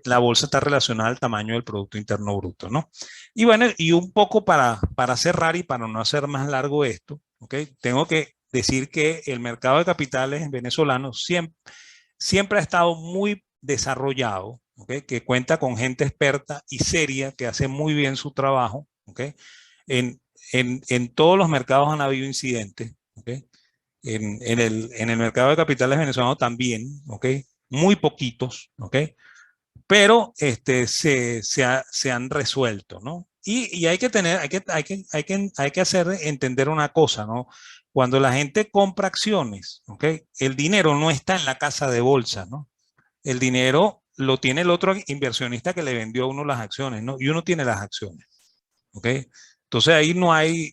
C: la bolsa está relacionada al tamaño del Producto Interno Bruto, ¿no? Y bueno, y un poco para cerrar y para no hacer más largo esto, ¿ok? Tengo que decir que el mercado de capitales venezolano siempre ha estado muy desarrollado, ¿ok? Que cuenta con gente experta y seria que hace muy bien su trabajo, ¿ok? En todos los mercados han habido incidentes, ¿ok? En el mercado de capitales venezolano también, ¿ok? Muy poquitos, ¿ok? Pero se han resuelto, ¿no? Y hay que entender una cosa, ¿no? Cuando la gente compra acciones, ¿ok? El dinero no está en la casa de bolsa, ¿no? El dinero lo tiene el otro inversionista que le vendió a uno las acciones, ¿no? Y uno tiene las acciones, ¿ok? Entonces ahí no hay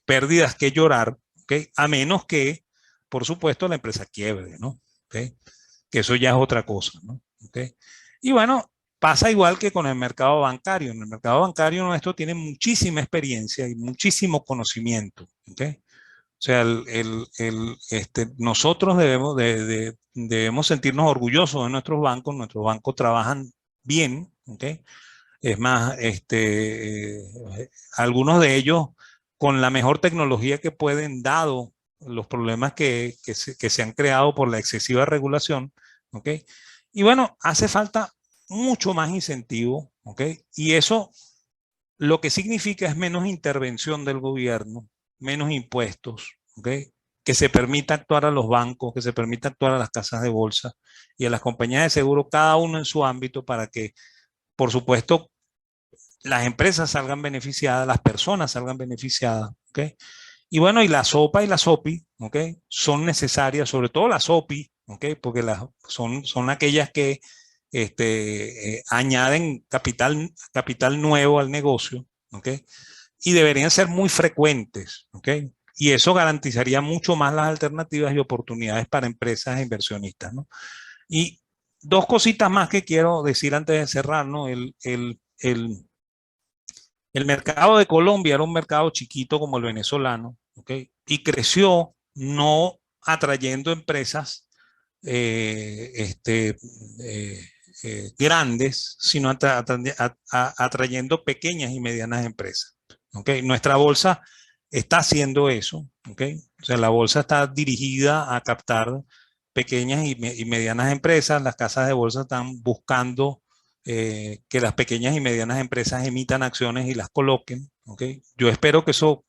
C: pérdidas que llorar, ¿ok? A menos que, por supuesto, la empresa quiebre, ¿no? ¿Ok? Que eso ya es otra cosa, ¿no? ¿Ok? Y bueno, pasa igual que con el mercado bancario. En el mercado bancario nuestro tiene muchísima experiencia y muchísimo conocimiento, ¿ok? O sea, nosotros debemos sentirnos orgullosos de nuestros bancos trabajan bien, ¿ok? Es más, algunos de ellos con la mejor tecnología que pueden, dado los problemas que se han creado por la excesiva regulación, ¿ok? Y bueno, hace falta mucho más incentivo, ¿ok? Y eso lo que significa es menos intervención del gobierno, menos impuestos, ¿ok? Que se permita actuar a los bancos, que se permita actuar a las casas de bolsa y a las compañías de seguro, cada uno en su ámbito, para que, por supuesto, las empresas salgan beneficiadas, las personas salgan beneficiadas, ¿ok? Y bueno, y la SOPA y la SOPI, ¿ok? Son necesarias, sobre todo la SOPI, ¿ok? Porque son aquellas que añaden capital nuevo al negocio, ¿ok? Y deberían ser muy frecuentes, ¿ok? Y eso garantizaría mucho más las alternativas y oportunidades para empresas e inversionistas, ¿no? Y dos cositas más que quiero decir antes de cerrar, ¿no? El mercado de Colombia era un mercado chiquito como el venezolano, ¿ok? Y creció no atrayendo empresas eh, este, eh, grandes, sino atrayendo pequeñas y medianas empresas, ¿ok? Nuestra bolsa está haciendo eso, ¿ok? O sea, la bolsa está dirigida a captar pequeñas y medianas empresas. Las casas de bolsa están buscando que las pequeñas y medianas empresas emitan acciones y las coloquen, ¿ok? Yo espero que eso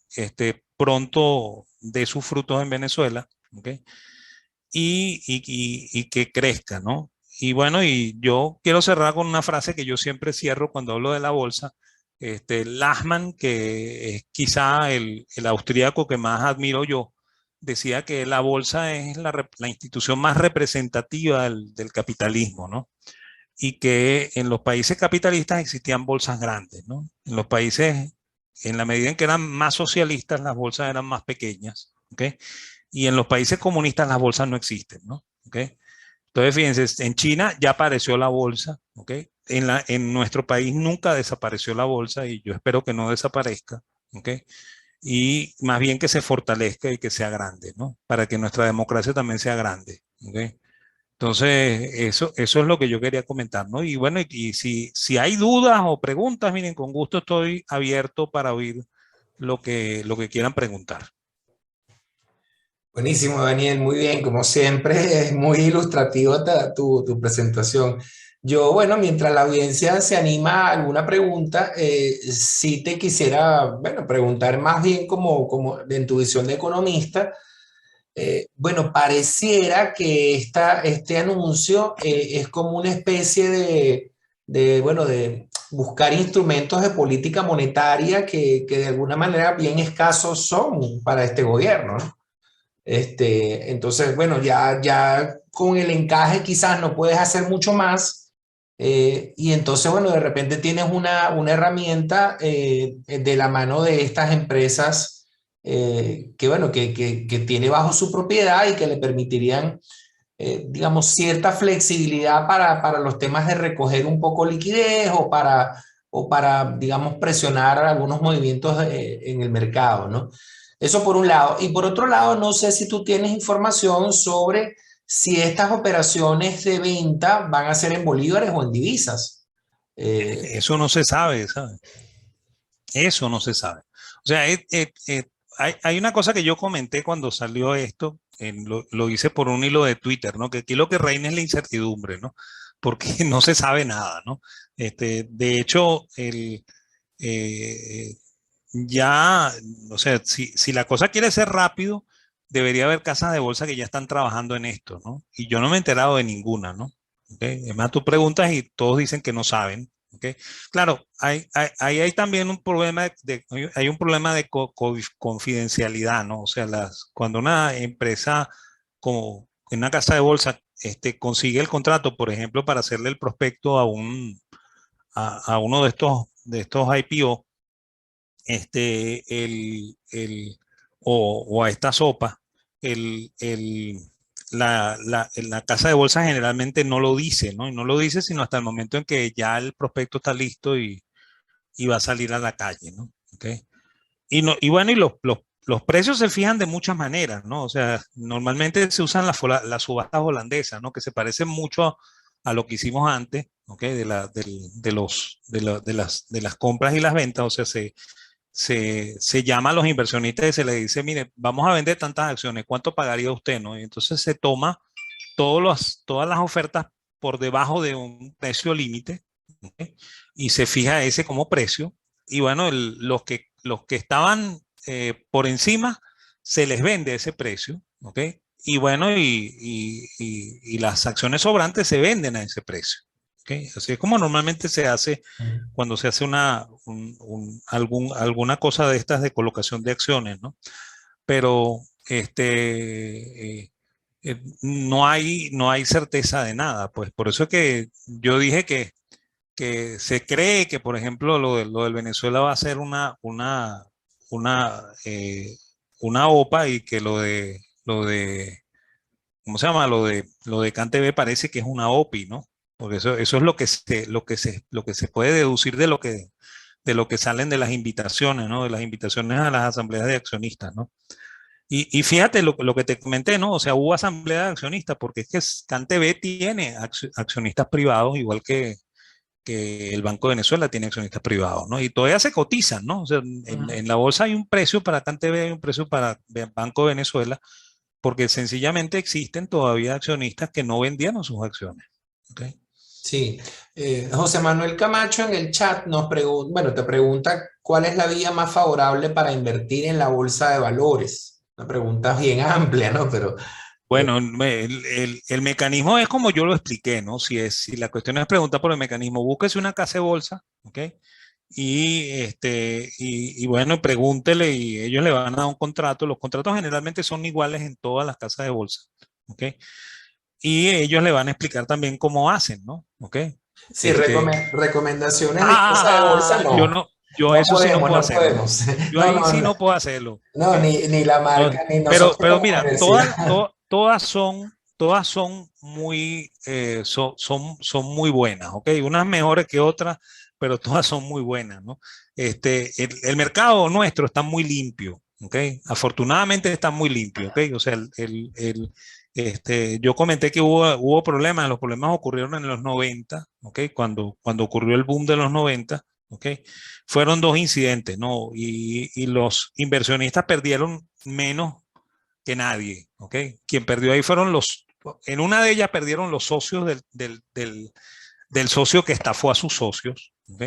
C: pronto dé sus frutos en Venezuela, ¿ok? Y que crezca, ¿no? Y bueno, y yo quiero cerrar con una frase que yo siempre cierro cuando hablo de la bolsa. Lachman, que es quizá el austríaco que más admiro yo, decía que la bolsa es la institución más representativa del capitalismo, ¿no? Y que en los países capitalistas existían bolsas grandes, ¿no? En los países, en la medida en que eran más socialistas, las bolsas eran más pequeñas, ¿ok? Y en los países comunistas las bolsas no existen, ¿no? ¿Ok? Entonces, fíjense, en China ya apareció la bolsa, ¿ok? En nuestro país nunca desapareció la bolsa y yo espero que no desaparezca, ¿ok? Y más bien que se fortalezca y que sea grande, ¿no? Para que nuestra democracia también sea grande, ¿ok? Entonces, eso es lo que yo quería comentar, ¿no? Y bueno, y si hay dudas o preguntas, miren, con gusto estoy abierto para oír lo que quieran preguntar.
B: Buenísimo, Daniel, muy bien, como siempre, es muy ilustrativa tu presentación. Yo, bueno, mientras la audiencia se anima a alguna pregunta, sí te quisiera, bueno, preguntar más bien como en tu visión de economista. Bueno, pareciera que este anuncio es como una especie bueno, de buscar instrumentos de política monetaria que de alguna manera bien escasos son para este gobierno, ¿no? Entonces, bueno, ya con el encaje quizás no puedes hacer mucho más. Y entonces, bueno, de repente tienes una herramienta de la mano de estas empresas que, bueno, que tiene bajo su propiedad y que le permitirían, digamos, cierta flexibilidad para los temas de recoger un poco liquidez o para, digamos, presionar algunos movimientos en el mercado, ¿no? Eso por un lado. Y por otro lado, no sé si tú tienes información sobre si estas operaciones de venta van a ser en bolívares o en divisas.
C: Eso no se sabe, ¿sabes? Eso no se sabe. O sea, hay una cosa que yo comenté cuando salió esto, lo hice por un hilo de Twitter, ¿no? Que aquí lo que reina es la incertidumbre, ¿no? Porque no se sabe nada, ¿no? De hecho, eh, ya, o sea, si la cosa quiere ser rápido, debería haber casas de bolsa que ya están trabajando en esto, ¿no? Y yo no me he enterado de ninguna, ¿no? ¿Okay? Es más, tú preguntas y todos dicen que no saben, ¿ok? Claro, hay también un problema hay un problema de confidencialidad, ¿no? O sea, cuando una empresa como en una casa de bolsa consigue el contrato, por ejemplo, para hacerle el prospecto a uno de estos IPO, o a esta sopa, el, el, la casa de bolsa generalmente no lo dice, ¿no? Y no lo dice sino hasta el momento en que ya el prospecto está listo y va a salir a la calle, ¿no? ¿Ok? Y bueno, y los precios se fijan de muchas maneras, ¿no? O sea, normalmente se usan las subastas holandesas, ¿no? Que se parecen mucho a lo que hicimos antes, ¿ok? De las compras y las ventas, o sea, se llama a los inversionistas y se les dice, mire, vamos a vender tantas acciones, ¿cuánto pagaría usted, no? Y entonces se toma todas las ofertas por debajo de un precio límite, ¿okay? Y se fija ese como precio. Y bueno, los que estaban por encima, se les vende ese precio, ¿ok? Y bueno, y las acciones sobrantes se venden a ese precio. ¿Okay? Así es como normalmente se hace cuando se hace alguna cosa de estas de colocación de acciones, ¿no? Pero no hay certeza de nada, pues por eso es que yo dije que se cree que, por ejemplo, lo del Venezuela va a ser una, una OPA y que ¿cómo se llama? Lo de CanTV parece que es una OPI, ¿no? Porque eso es lo que se puede deducir de lo que salen de las invitaciones, ¿no? De las invitaciones a las asambleas de accionistas, ¿no? Y fíjate lo que te comenté, ¿no? O sea, hubo asamblea de accionistas porque es que CanTV tiene accionistas privados, igual que el Banco de Venezuela tiene accionistas privados, ¿no? Y todavía se cotizan, ¿no? O sea, en la bolsa hay un precio para CanTV, hay un precio para Banco de Venezuela, porque sencillamente existen todavía accionistas que no vendieron sus acciones. ¿Okay?
B: Sí, José Manuel Camacho en el chat nos pregunta, bueno, te pregunta cuál es la vía más favorable para invertir en la bolsa de valores. Una pregunta bien amplia, ¿no? Pero
C: Bueno, el mecanismo es como yo lo expliqué, ¿no? Si la cuestión es preguntar por el mecanismo, búsquese una casa de bolsa, ¿ok? Y bueno, pregúntele y ellos le van a dar un contrato. Los contratos generalmente son iguales en todas las casas de bolsa, ¿ok? Y ellos le van a explicar también cómo hacen, ¿no? ¿Ok?
B: sí,
C: Este,
B: recomendaciones de casa de bolsa
C: yo
B: no.
C: no, yo
B: No
C: eso sí no
B: podemos,
C: puedo
B: no
C: hacerlo.
B: podemos.
C: Yo
B: No,
C: ahí
B: no,
C: sí
B: no,
C: no puedo hacerlo, ¿ok?
B: no, ni la
C: No,
B: marca, ni nosotros
C: pero
B: como
C: mira,
B: universidad.
C: todas son muy, son muy buenas, ¿ok? Unas mejores que otras, pero todas son muy buenas, ¿no? El mercado nuestro está muy limpio, ¿ok? Afortunadamente está muy limpio, ¿ok? O sea, yo comenté que hubo problemas, los problemas ocurrieron en los 90, ¿ok? Cuando ocurrió el boom de los 90, ¿ok? Fueron dos incidentes, ¿no? Y los inversionistas perdieron menos que nadie, ¿ok? Quien perdió ahí fueron en una de ellas perdieron los socios del socio que estafó a sus socios, ¿ok?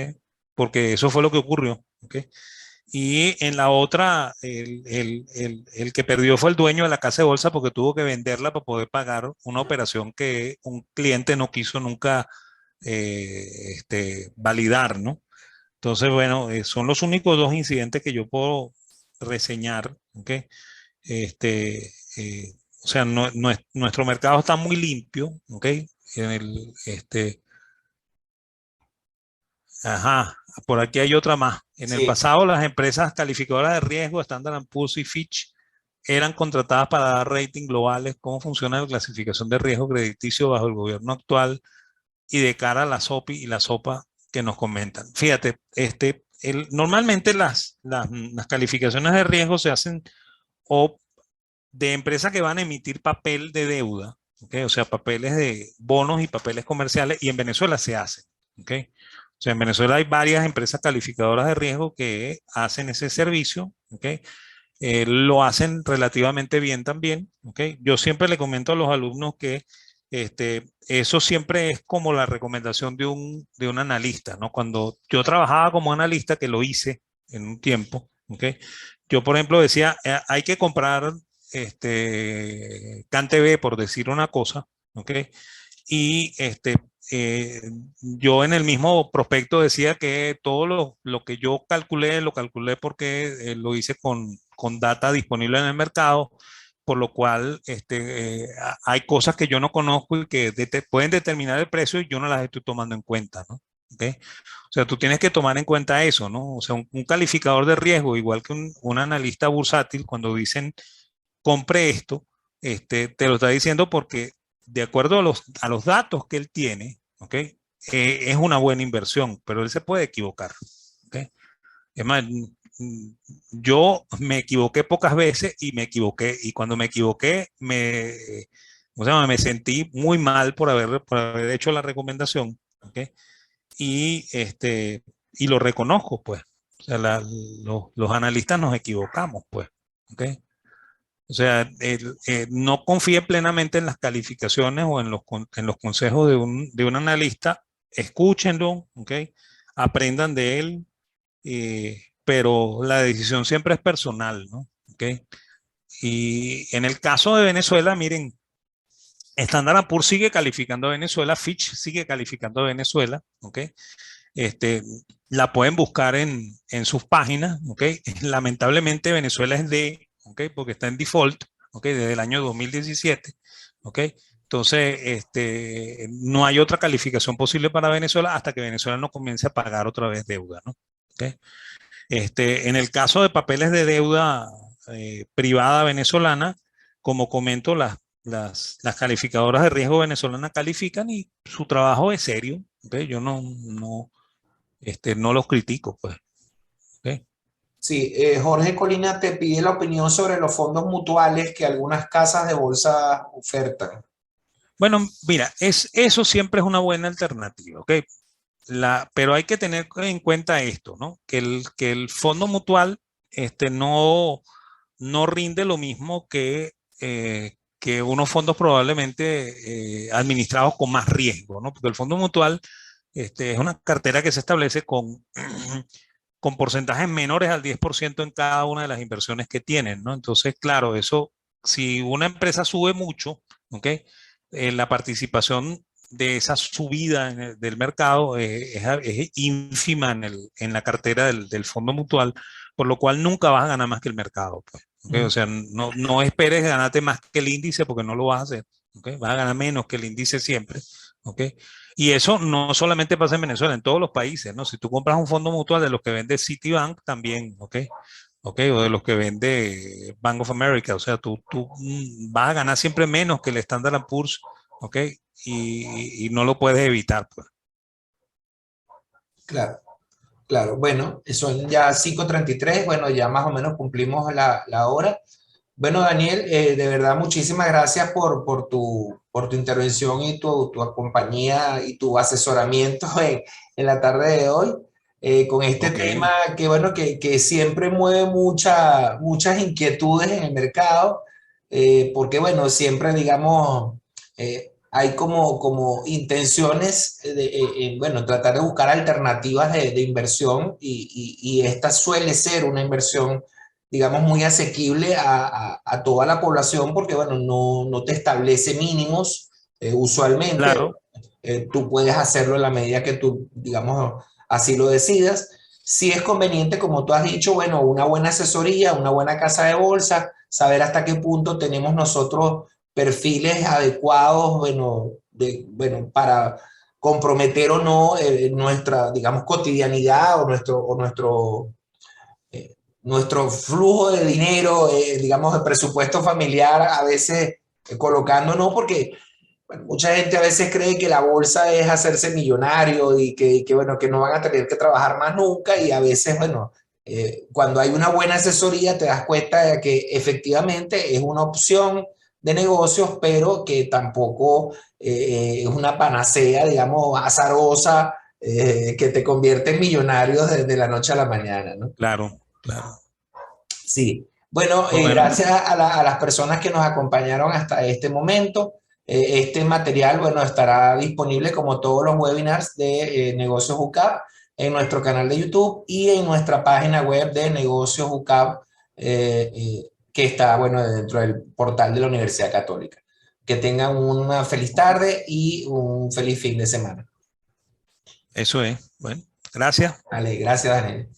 C: Porque eso fue lo que ocurrió, ¿ok? Y en la otra, el que perdió fue el dueño de la casa de bolsa porque tuvo que venderla para poder pagar una operación que un cliente no quiso nunca validar, ¿no? Entonces, bueno, son los únicos dos incidentes que yo puedo reseñar, ¿ok? Este, o sea, nuestro mercado está muy limpio, ¿ok? En ajá, por aquí hay otra más. En el
B: Sí,
C: pasado, las empresas calificadoras de riesgo, Standard and Poor's y Fitch, eran contratadas para dar rating globales. ¿Cómo funciona la clasificación de riesgo crediticio bajo el gobierno actual y de cara a la SOPI y la SOPA que nos comentan? Fíjate, normalmente las calificaciones de riesgo se hacen o de empresas que van a emitir papel de deuda, ¿okay? O sea, papeles de bonos y papeles comerciales, y en Venezuela se hacen, ¿okay? O sea, en Venezuela hay varias empresas calificadoras de riesgo que hacen ese servicio, ¿okay? Lo hacen relativamente bien también, ¿okay? Yo siempre le comento a los alumnos que eso siempre es como la recomendación de un analista, ¿no? Cuando yo trabajaba como analista, que lo hice en un tiempo, ¿okay? Yo, por ejemplo, decía, hay que comprar CanTV, por decir una cosa, ¿ok? Y eh, yo en el mismo prospecto decía que todo lo que yo calculé, lo calculé porque lo hice con data disponible en el mercado, por lo cual hay cosas que yo no conozco y que pueden determinar el precio y yo no las estoy tomando en cuenta, ¿no? ¿Ok? O sea, tú tienes que tomar en cuenta eso, ¿no? O sea, un calificador de riesgo, igual que un analista bursátil, cuando dicen compre esto, te lo está diciendo porque de acuerdo a los datos que él tiene, ¿ok? Es una buena inversión, pero él se puede equivocar, ¿ok? Es más, yo me equivoqué pocas veces y me equivoqué, y cuando me equivoqué, o sea, me sentí muy mal por haber hecho la recomendación, ¿ok? Y, y lo reconozco, pues. O sea, los analistas nos equivocamos, pues, ¿ok? O sea, no confíe plenamente en las calificaciones o en los consejos de un analista. Escúchenlo, ¿ok? Aprendan de él, pero la decisión siempre es personal, ¿no? ¿Ok? Y en el caso de Venezuela, miren, Standard & Poor's sigue calificando a Venezuela, Fitch sigue calificando a Venezuela, ¿ok? La pueden buscar en sus páginas, ¿ok? Lamentablemente Venezuela es D, ¿ok? Porque está en default, ¿ok? Desde el año 2017, ¿ok? Entonces, no hay otra calificación posible para Venezuela hasta que Venezuela no comience a pagar otra vez deuda, ¿no? ¿Ok? En el caso de papeles de deuda privada venezolana, como comento, las calificadoras de riesgo venezolana califican y su trabajo es serio, ¿ok? Yo no los critico, pues. ¿Ok?
B: Sí, Jorge Colina te pide la opinión sobre los fondos mutuales que algunas casas de bolsa ofertan.
C: Bueno, mira, eso siempre es una buena alternativa, ¿ok? Pero hay que tener en cuenta esto, ¿no? Que el fondo mutual no rinde lo mismo que unos fondos probablemente administrados con más riesgo, ¿no? Porque el fondo mutual es una cartera que se establece con porcentajes menores al 10% en cada una de las inversiones que tienen, ¿no? Entonces, claro, eso, si una empresa sube mucho, ¿ok? La participación de esa subida del mercado es ínfima en la cartera del fondo mutual, por lo cual nunca vas a ganar más que el mercado, pues. ¿Okay? O sea, no esperes ganarte más que el índice porque no lo vas a hacer. ¿Okay? Vas a ganar menos que el índice siempre. ¿Okay? Y eso no solamente pasa en Venezuela, en todos los países, ¿no? Si tú compras un fondo mutual de los que vende Citibank, también, ¿ok? ¿Ok? O de los que vende Bank of America, o sea, tú vas a ganar siempre menos que el Standard & Poor's, ¿ok? Y no lo puedes evitar, pues.
B: Claro, claro. Bueno, son ya 5:33, bueno, ya más o menos cumplimos la hora. Bueno, Daniel, de verdad, muchísimas gracias por tu intervención y tu compañía y tu asesoramiento en la tarde de hoy con este
C: Ok,
B: tema que, bueno, que siempre mueve muchas inquietudes en el mercado, porque, bueno, siempre, digamos, hay como intenciones bueno, tratar de buscar alternativas de inversión y esta suele ser una inversión digamos, muy asequible a toda la población porque, bueno, no te establece mínimos usualmente.
C: claro,
B: Tú puedes hacerlo en la medida que tú, digamos, así lo decidas. Si es conveniente, como tú has dicho, bueno, una buena asesoría, una buena casa de bolsa, saber hasta qué punto tenemos nosotros perfiles adecuados, bueno, para comprometer o no nuestra, digamos, cotidianidad nuestro flujo de dinero, digamos, de presupuesto familiar, a veces colocando, no, porque bueno, mucha gente a veces cree que la bolsa es hacerse millonario y bueno, que no van a tener que trabajar más nunca y a veces, bueno, cuando hay una buena asesoría te das cuenta de que efectivamente es una opción de negocios, pero que tampoco es una panacea, digamos, azarosa, que te convierte en millonario desde la noche a la mañana, ¿no?
C: claro, claro.
B: Sí, bueno,
C: Bueno,
B: gracias a las personas que nos acompañaron hasta este momento. Este material, bueno, estará disponible como todos los webinars de Negocios UCAP en nuestro canal de YouTube y en nuestra página web de Negocios UCAP, que está, bueno, dentro del portal de la Universidad Católica. Que tengan una feliz tarde y un feliz fin de semana.
C: eso es. Bueno, gracias.
B: Vale, gracias, Daniel.